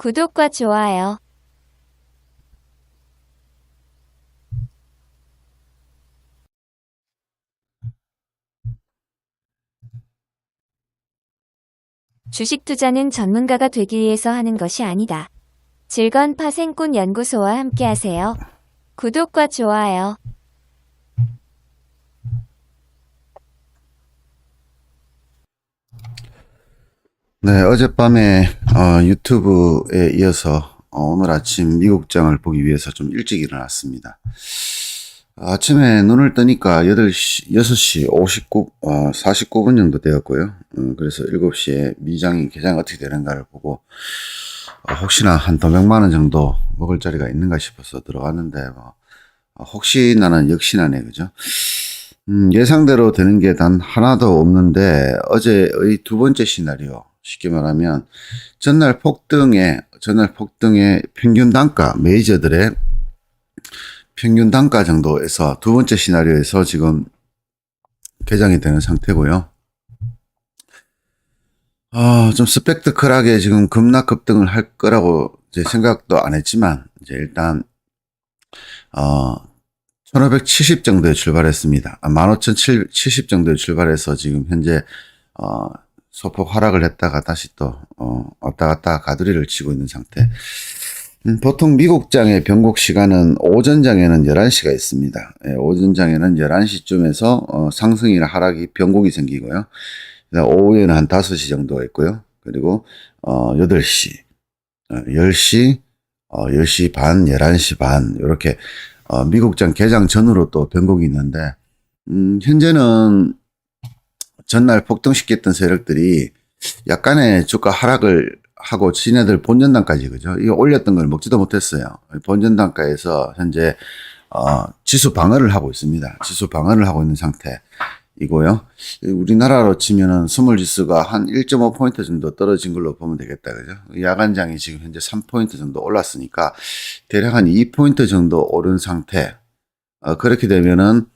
구독과 좋아요. 주식 투자는 전문가가 되기 위해서 하는 것이 아니다. 즐거운 파생꾼 연구소와 함께하세요. 구독과 좋아요. 네, 어젯밤에 유튜브에 이어서 오늘 아침 미국장을 보기 위해서 좀 일찍 일어났습니다. 아침에 눈을 뜨니까 6시 49분 정도 되었고요. 그래서 7시에 미장이 개장 어떻게 되는가를 보고 혹시나 한 도백만 원 정도 먹을 자리가 있는가 싶어서 들어갔는데 혹시나는 역시나네, 그죠? 예상대로 되는 게 단 하나도 없는데 어제의 두 번째 시나리오, 쉽게 말하면 전날 폭등의 평균 단가, 메이저들의 평균 단가 정도에서 두 번째 시나리오에서 지금 개장이 되는 상태고요. 좀 스펙트클하게 지금 급락급등을 할 거라고 이제 생각도 안 했지만, 이제 일단 1570 정도에 출발했습니다. 15,070 정도에 출발해서 지금 현재 소폭 하락을 했다가 다시 또 왔다 갔다 가두리를 치고 있는 상태. 보통 미국장의 변곡 시간은 오전장에는 11시가 있습니다. 예, 오전장에는 11시쯤에서 상승이나 하락이 변곡이 생기고요. 오후에는 한 5시 정도가 있고요. 그리고 8시, 10시, 10시 반, 11시 반 이렇게 미국장 개장 전후로 또 변곡이 있는데, 현재는 전날 폭등시켰던 세력들이 약간의 주가 하락을 하고 지네들 본전단까지, 그죠? 이거 올렸던 걸 먹지도 못했어요. 본전단가에서 현재 지수 방어를 하고 있습니다. 지수 방어를 하고 있는 상태이고요. 우리나라로 치면은 스몰지수가 한 1.5포인트 정도 떨어진 걸로 보면 되겠다, 그죠? 야간장이 지금 현재 3포인트 정도 올랐으니까 대략 한 2포인트 정도 오른 상태. 그렇게 되면은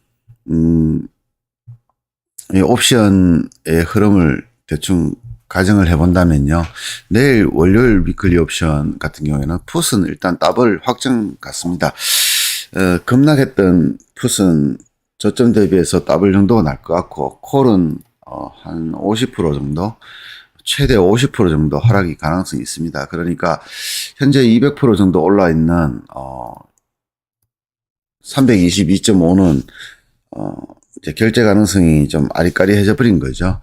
이 옵션의 흐름을 대충 가정을 해본다면요. 내일 월요일 위클리 옵션 같은 경우에는 풋은 일단 더블 확정 같습니다. 급락했던 풋은 저점 대비해서 더블 정도가 날 것 같고, 콜은 한 50% 정도, 최대 50% 정도 하락이 가능성이 있습니다. 그러니까 현재 200% 정도 올라 있는 322.5는 이제 결제 가능성이 좀 아리까리해져 버린 거죠.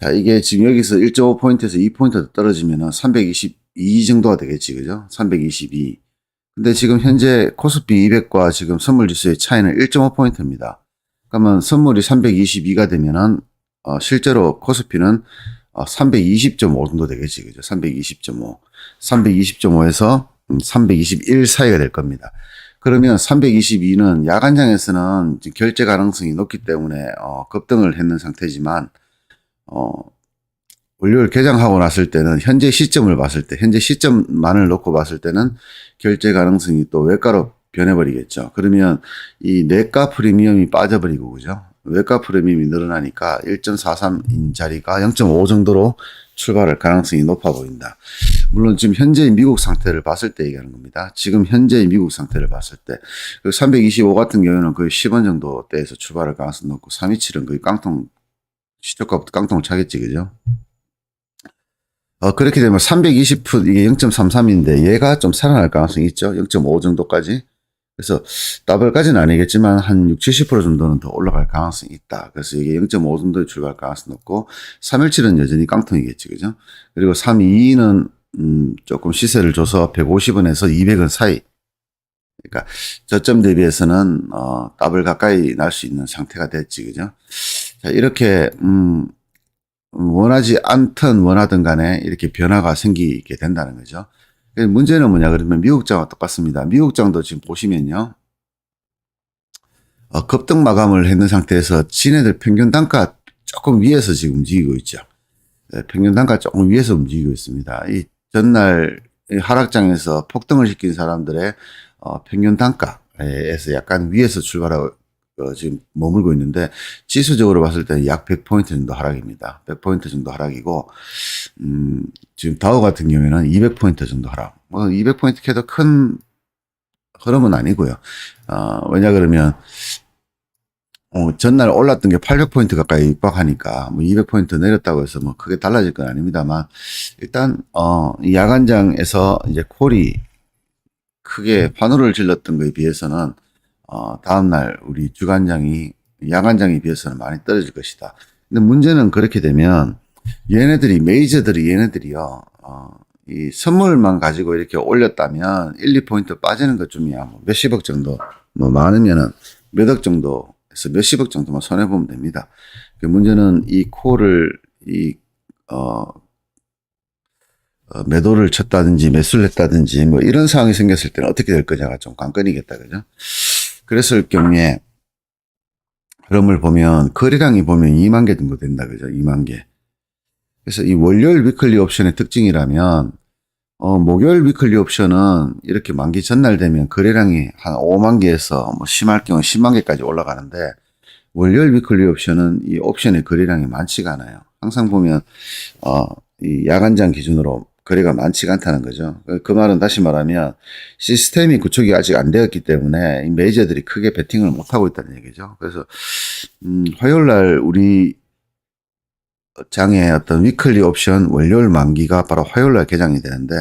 자, 이게 지금 여기서 1.5포인트에서 2포인트 떨어지면은 322 정도가 되겠지, 그죠? 322. 근데 지금 현재 코스피 200과 지금 선물 지수의 차이는 1.5포인트입니다. 그러면 선물이 322가 되면은, 실제로 코스피는 320.5 정도 되겠지, 그죠? 320.5. 320.5에서 321 사이가 될 겁니다. 그러면 322는 야간장에서는 결제 가능성이 높기 때문에 급등을 했는 상태지만, 월요일 개장하고 났을 때는 현재 시점을 봤을 때, 현재 시점만을 놓고 봤을 때는 결제 가능성이 또 외가로 변해버리겠죠. 그러면 이 내가 프리미엄이 빠져버리고, 그죠? 외가 프리미엄이 늘어나니까 1.43인 자리가 0.5 정도로 출발할 가능성이 높아 보인다. 물론 지금 현재의 미국 상태를 봤을 때 얘기하는 겁니다. 지금 현재의 미국 상태를 봤을 때. 325 같은 경우는 거의 10원 정도 대에서 출발할 가능성이 높고, 327은 거의 깡통, 시초가부터 깡통을 차겠지, 그죠? 그렇게 되면 320풋, 이게 0.33인데 얘가 좀 살아날 가능성이 있죠. 0.5 정도까지. 그래서 더블까지는 아니겠지만 한 60, 70% 정도는 더 올라갈 가능성이 있다. 그래서 이게 0.5 정도에 출발할 가능성이 높고, 317은 여전히 깡통이겠지, 그죠? 그리고 322는 조금 시세를 줘서 150원에서 200원 사이. 그러니까 저점 대비해서는 더블 가까이 날 수 있는 상태가 됐지, 그죠? 자, 이렇게 원하지 않든 원하든 간에 이렇게 변화가 생기게 된다는 거죠. 문제는 뭐냐 그러면 미국장과 똑같습니다. 미국장도 지금 보시면요, 급등 마감을 했는 상태에서 지네들 평균 단가 조금 위에서 지금 움직이고 있죠. 평균 단가 조금 위에서 움직이고 있습니다. 이 전날 하락장에서 폭등을 시킨 사람들의 평균 단가에서 약간 위에서 출발하고 지금 머물고 있는데 지수적으로 봤을 때는 약 100포인트 정도 하락입니다. 100포인트 정도 하락이고 지금 다우 같은 경우에는 200포인트 정도 하락. 뭐 200포인트 캐도 큰 흐름은 아니고요. 왜냐 그러면 전날 올랐던 게 800포인트 가까이 육박하니까 뭐 200포인트 내렸다고 해서 뭐 크게 달라질 건 아닙니다만 일단 이 야간장에서 이제 콜이 크게 환호를 질렀던 거에 비해서는 다음날 우리 주간장이 야간장에 비해서는 많이 떨어질 것이다. 근데 문제는 그렇게 되면 얘네들이요, 이 선물만 가지고 이렇게 올렸다면 1, 2포인트 빠지는 것쯤이야. 뭐 몇십억 정도, 뭐 많으면은 몇억 정도에서 몇십억 정도만 손해보면 됩니다. 그 문제는 이 콜을, 매도를 쳤다든지 매수를 했다든지 뭐 이런 상황이 생겼을 때는 어떻게 될 거냐가 좀 관건이겠다. 그죠? 그랬을 경우에 흐름을 보면 거래량이 보면 2만 개 정도 된다. 그죠? 2만 개. 그래서 이 월요일 위클리 옵션의 특징이라면 목요일 위클리 옵션은 이렇게 만기 전날 되면 거래량이 한 5만 개에서 뭐 심할 경우 10만 개까지 올라가는데 월요일 위클리 옵션은 이 옵션의 거래량이 많지가 않아요. 항상 보면 이 야간장 기준으로 거래가 많지가 않다는 거죠. 그 말은 다시 말하면 시스템이 구축이 아직 안 되었기 때문에 이 메이저들이 크게 베팅을 못 하고 있다는 얘기죠. 그래서 화요일 날 우리 장의 어떤 위클리 옵션 월요일 만기가 바로 화요일 날 개장이 되는데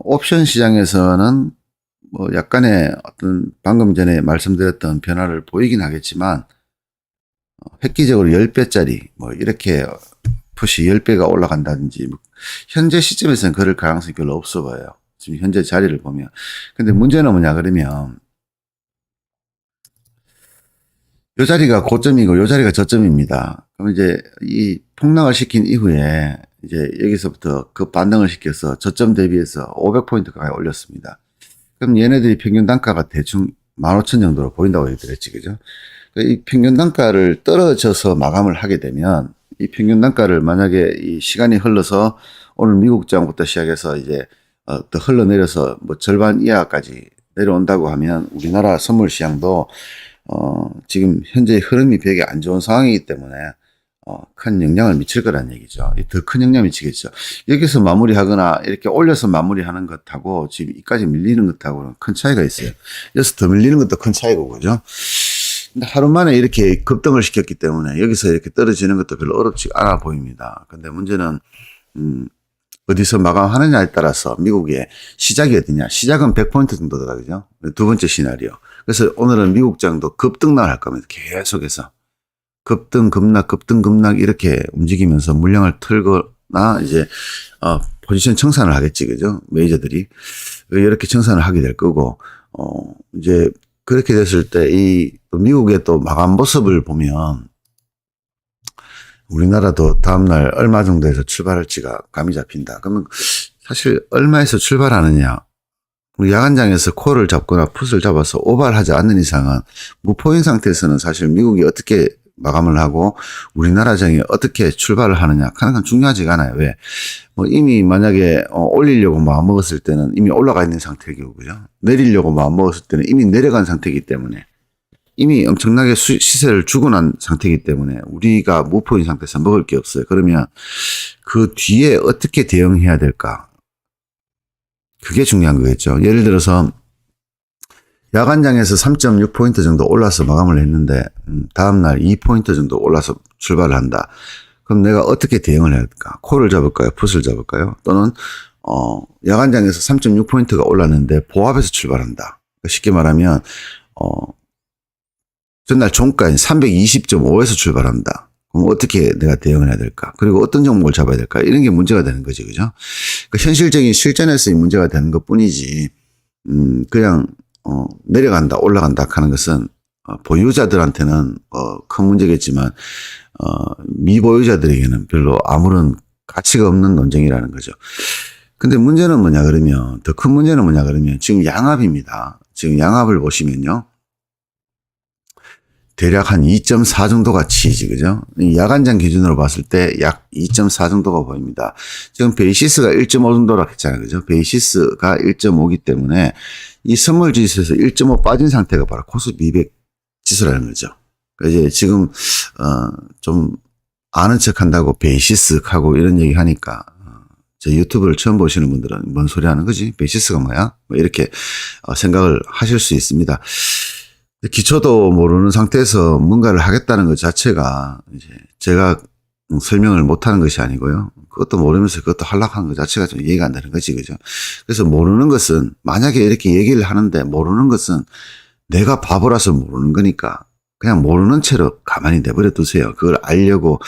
옵션 시장에서는 뭐 약간의 어떤 방금 전에 말씀드렸던 변화를 보이긴 하겠지만 획기적으로 10배짜리 뭐 이렇게 푸시 10배가 올라간다든지 뭐 현재 시점에서는 그럴 가능성이 별로 없어 보여요. 지금 현재 자리를 보면. 근데 문제는 뭐냐 그러면 요 자리가 고점이고 요 자리가 저점입니다. 그럼 이제 이 폭락을 시킨 이후에 이제 여기서부터 그 반등을 시켜서 저점 대비해서 500포인트 가까이 올렸습니다. 그럼 얘네들이 평균 단가가 대충 15,000 정도로 보인다고 얘기했지, 그죠? 이 평균 단가를 떨어져서 마감을 하게 되면 이 평균 단가를 만약에 이 시간이 흘러서 오늘 미국장부터 시작해서 이제 더 흘러내려서 뭐 절반 이하까지 내려온다고 하면 우리나라 선물 시장도 지금 현재 흐름이 되게 안 좋은 상황이기 때문에 큰 영향을 미칠 거란 얘기죠. 더 큰 영향을 미치겠죠. 여기서 마무리하거나 이렇게 올려서 마무리하는 것하고 지금 이까지 밀리는 것하고는 큰 차이가 있어요. 여기서 더 밀리는 것도 큰 차이고, 그죠? 근데 하루 만에 이렇게 급등을 시켰기 때문에 여기서 이렇게 떨어지는 것도 별로 어렵지 않아 보입니다. 근데 문제는, 어디서 마감하느냐에 따라서 미국의 시작이 어디냐. 시작은 100포인트 정도다, 그죠? 두 번째 시나리오. 그래서 오늘은 미국장도 급등락을 할 겁니다. 계속해서. 급등, 급락 이렇게 움직이면서 물량을 틀거나 이제, 포지션 청산을 하겠지, 그죠? 메이저들이. 이렇게 청산을 하게 될 거고, 이제 그렇게 됐을 때 이 미국의 또 마감 모습을 보면 우리나라도 다음날 얼마 정도에서 출발할지가 감이 잡힌다. 그러면 사실 얼마에서 출발하느냐. 우리 야간장에서 콜을 잡거나 풋을 잡아서 오버하지 않는 이상은 무포인 상태에서는 사실 미국이 어떻게 마감을 하고 우리나라 장이 어떻게 출발을 하느냐 하는 건 중요하지가 않아요. 왜? 뭐 이미 만약에 올리려고 마음 먹었을 때는 이미 올라가 있는 상태이고, 그죠? 내리려고 마음 먹었을 때는 이미 내려간 상태이기 때문에 이미 엄청나게 시세를 주고 난 상태이기 때문에 우리가 무포인 상태에서 먹을 게 없어요. 그러면 그 뒤에 어떻게 대응해야 될까? 그게 중요한 거겠죠. 예를 들어서 야간장에서 3.6포인트 정도 올라서 마감을 했는데 다음날 2포인트 정도 올라서 출발을 한다. 그럼 내가 어떻게 대응을 해야 될까? 콜을 잡을까요? 풋을 잡을까요? 또는 야간장에서 3.6포인트가 올랐는데 보합에서 출발한다. 쉽게 말하면 전날 종가인 320.5에서 출발한다. 그럼 어떻게 내가 대응을 해야 될까? 그리고 어떤 종목을 잡아야 될까? 이런 게 문제가 되는 거지, 그죠? 그러니까 현실적인 실전에서의 문제가 되는 것 뿐이지, 그냥, 내려간다, 올라간다 하는 것은, 보유자들한테는, 큰 문제겠지만, 미보유자들에게는 별로 아무런 가치가 없는 논쟁이라는 거죠. 근데 문제는 뭐냐, 그러면, 더 큰 문제는 뭐냐, 그러면, 지금 양압입니다. 지금 양압을 보시면요. 대략 한 2.4 정도가 치이지, 그죠? 야간장 기준으로 봤을 때 약 2.4 정도가 보입니다. 지금 베이시스가 1.5 정도라고 했잖아요, 그죠? 베이시스가 1.5기 때문에 이 선물 지수에서 1.5 빠진 상태가 바로 코스피 200 지수라는 거죠. 그러니까 이제 지금 좀 아는 척 한다고 베이시스 하고 이런 얘기 하니까 제 유튜브를 처음 보시는 분들은 뭔 소리 하는 거지? 베이시스가 뭐야? 뭐 이렇게 생각을 하실 수 있습니다. 기초도 모르는 상태에서 뭔가를 하겠다는 것 자체가 이제 제가 설명을 못하는 것이 아니고요. 그것도 모르면서 그것도 하려고 하는 것 자체가 좀 이해가 안 되는 거지, 그죠? 그래서 모르는 것은 만약에 이렇게 얘기를 하는데 모르는 것은 내가 바보라서 모르는 거니까 그냥 모르는 채로 가만히 내버려 두세요. 그걸 알려고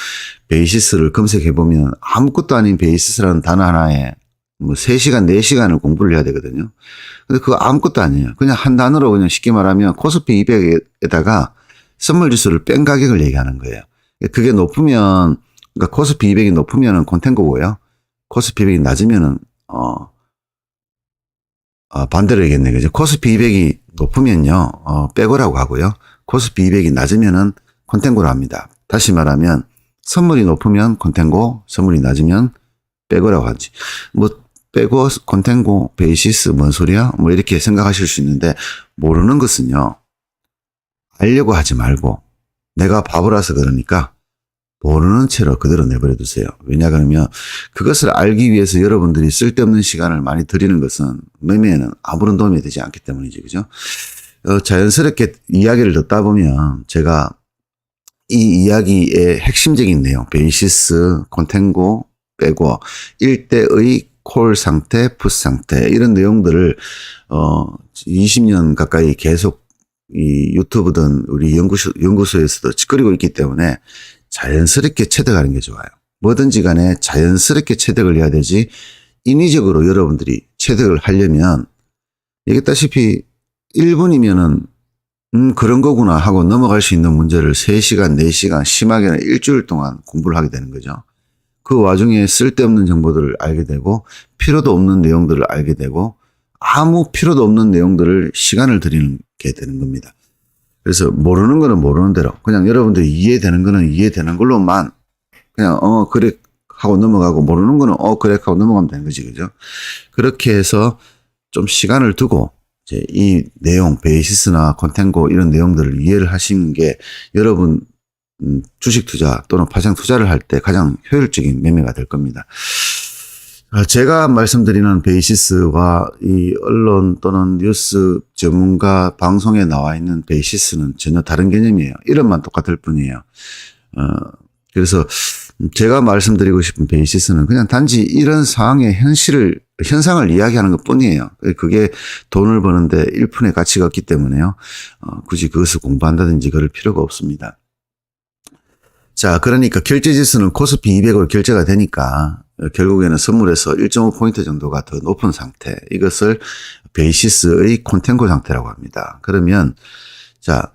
베이시스를 검색해 보면 아무것도 아닌 베이시스라는 단어 하나에 뭐 3시간, 4시간을 공부를 해야 되거든요. 근데 그거 아무것도 아니에요. 그냥 한 단어로 그냥 쉽게 말하면 코스피 200에다가 선물 지수를 뺀 가격을 얘기하는 거예요. 그게 높으면, 그러니까 코스피 200이 높으면은 콘텐고고요. 코스피 200이 낮으면은, 반대로 얘기했네. 그죠? 코스피 200이 높으면요, 빼고라고 하고요. 코스피 200이 낮으면은 콘텐고로 합니다. 다시 말하면, 선물이 높으면 콘텐고, 선물이 낮으면 빼고라고 하지. 뭐, 빼고, 콘텐고, 베이시스, 뭔 소리야? 뭐, 이렇게 생각하실 수 있는데, 모르는 것은요, 알려고 하지 말고, 내가 바보라서 그러니까, 모르는 채로 그대로 내버려 두세요. 왜냐 그러면 그것을 알기 위해서 여러분들이 쓸데없는 시간을 많이 들이는 것은 매매에는 아무런 도움이 되지 않기 때문이죠. 그죠? 자연스럽게 이야기를 듣다 보면 제가 이 이야기의 핵심적인 내용, 베이시스, 콘텐고 빼고 1대의 콜 상태, 풋 상태 이런 내용들을 20년 가까이 계속 이 유튜브든 우리 연구소에서도 찌끄리고 있기 때문에 자연스럽게 체득하는 게 좋아요. 뭐든지 간에 자연스럽게 체득을 해야 되지 인위적으로 여러분들이 체득을 하려면 얘기했다시피 1분이면은 그런 거구나 하고 넘어갈 수 있는 문제를 3시간, 4시간, 심하게는 일주일 동안 공부를 하게 되는 거죠. 그 와중에 쓸데없는 정보들을 알게 되고 필요도 없는 내용들을 알게 되고 아무 필요도 없는 내용들을 시간을 들이게 되는 겁니다. 그래서 모르는 거는 모르는 대로 그냥 여러분들이 이해되는 거는 이해되는 걸로만 그냥 그래 하고 넘어가고 모르는 거는 그래 하고 넘어가면 되는 거지, 그죠? 그렇게 해서 좀 시간을 두고 이제 이 내용 베이시스나 콘텐고 이런 내용들을 이해를 하시는 게 여러분 주식 투자 또는 파생 투자를 할 때 가장 효율적인 매매가 될 겁니다. 제가 말씀드리는 베이시스와 이 언론 또는 뉴스 전문가 방송에 나와 있는 베이시스는 전혀 다른 개념이에요. 이름만 똑같을 뿐이에요. 그래서 제가 말씀드리고 싶은 베이시스는 그냥 단지 이런 상황의 현상을 이야기하는 것 뿐이에요. 그게 돈을 버는데 1푼의 가치가 없기 때문에요. 굳이 그것을 공부한다든지 그럴 필요가 없습니다. 자, 그러니까 결제지수는 코스피 200으로 결제가 되니까 결국에는 선물에서 1.5포인트 정도가 더 높은 상태. 이것을 베이시스의 콘텐고 상태라고 합니다. 그러면, 자,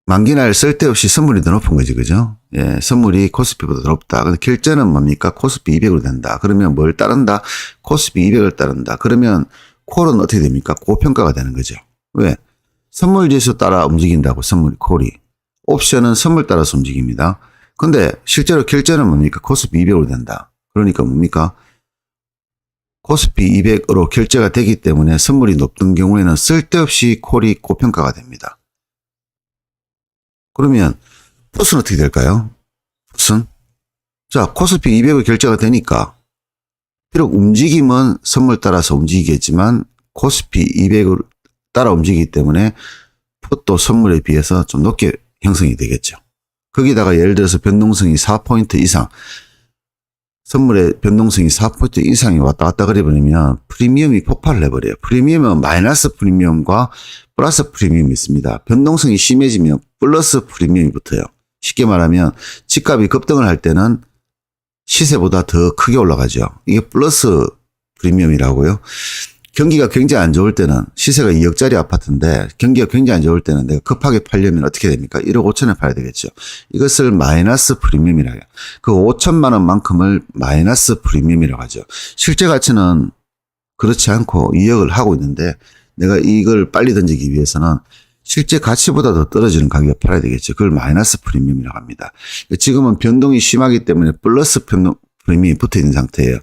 만기날 쓸데없이 선물이 더 높은 거지, 그죠? 예, 선물이 코스피보다 더 높다. 근데 결제는 뭡니까? 코스피 200으로 된다. 그러면 뭘 따른다? 코스피 200을 따른다. 그러면 콜은 어떻게 됩니까? 고평가가 되는 거죠. 왜? 선물 지수 따라 움직인다고, 콜이. 옵션은 선물 따라서 움직입니다. 근데 실제로 결제는 뭡니까? 코스피 200으로 된다. 그러니까 뭡니까? 코스피 200으로 결제가 되기 때문에 선물이 높던 경우에는 쓸데없이 콜이 고평가가 됩니다. 그러면 풋은 어떻게 될까요? 풋은? 자, 코스피 200으로 결제가 되니까 비록 움직임은 선물 따라서 움직이겠지만 코스피 200으로 따라 움직이기 때문에 풋도 선물에 비해서 좀 높게 형성이 되겠죠. 거기다가 예를 들어서 변동성이 4포인트 이상, 선물의 변동성이 4포인트 이상이 왔다 갔다 그래버리면 프리미엄이 폭발을 해버려요. 프리미엄은 마이너스 프리미엄과 플러스 프리미엄이 있습니다. 변동성이 심해지면 플러스 프리미엄이 붙어요. 쉽게 말하면 집값이 급등을 할 때는 시세보다 더 크게 올라가죠. 이게 플러스 프리미엄이라고요. 경기가 굉장히 안 좋을 때는 시세가 2억짜리 아파트인데 경기가 굉장히 안 좋을 때는 내가 급하게 팔려면 어떻게 됩니까? 1억 5천에 팔아야 되겠죠. 이것을 마이너스 프리미엄이라고 해요. 그 5천만 원만큼을 마이너스 프리미엄이라고 하죠. 실제 가치는 그렇지 않고 2억을 하고 있는데 내가 이걸 빨리 던지기 위해서는 실제 가치보다 더 떨어지는 가격에 팔아야 되겠죠. 그걸 마이너스 프리미엄이라고 합니다. 지금은 변동이 심하기 때문에 플러스 프리미엄이 붙어 있는 상태예요.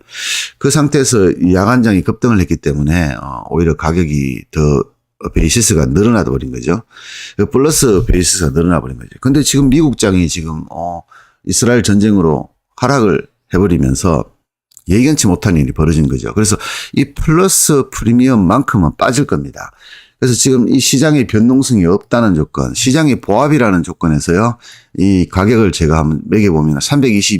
그 상태에서 야간장이 급등을 했기 때문에 오히려 가격이 더 베이시스가 늘어나 버린 거죠. 그 플러스 베이시스가 늘어나 버린 거죠. 근데 지금 미국장이 지금 이스라엘 전쟁으로 하락을 해버리면서 예견치 못한 일이 벌어진 거죠. 그래서 이 플러스 프리미엄만큼은 빠질 겁니다. 그래서 지금 이 시장의 변동성이 없다는 조건, 시장의 보합이라는 조건에서요, 이 가격을 제가 한번 매겨보면 320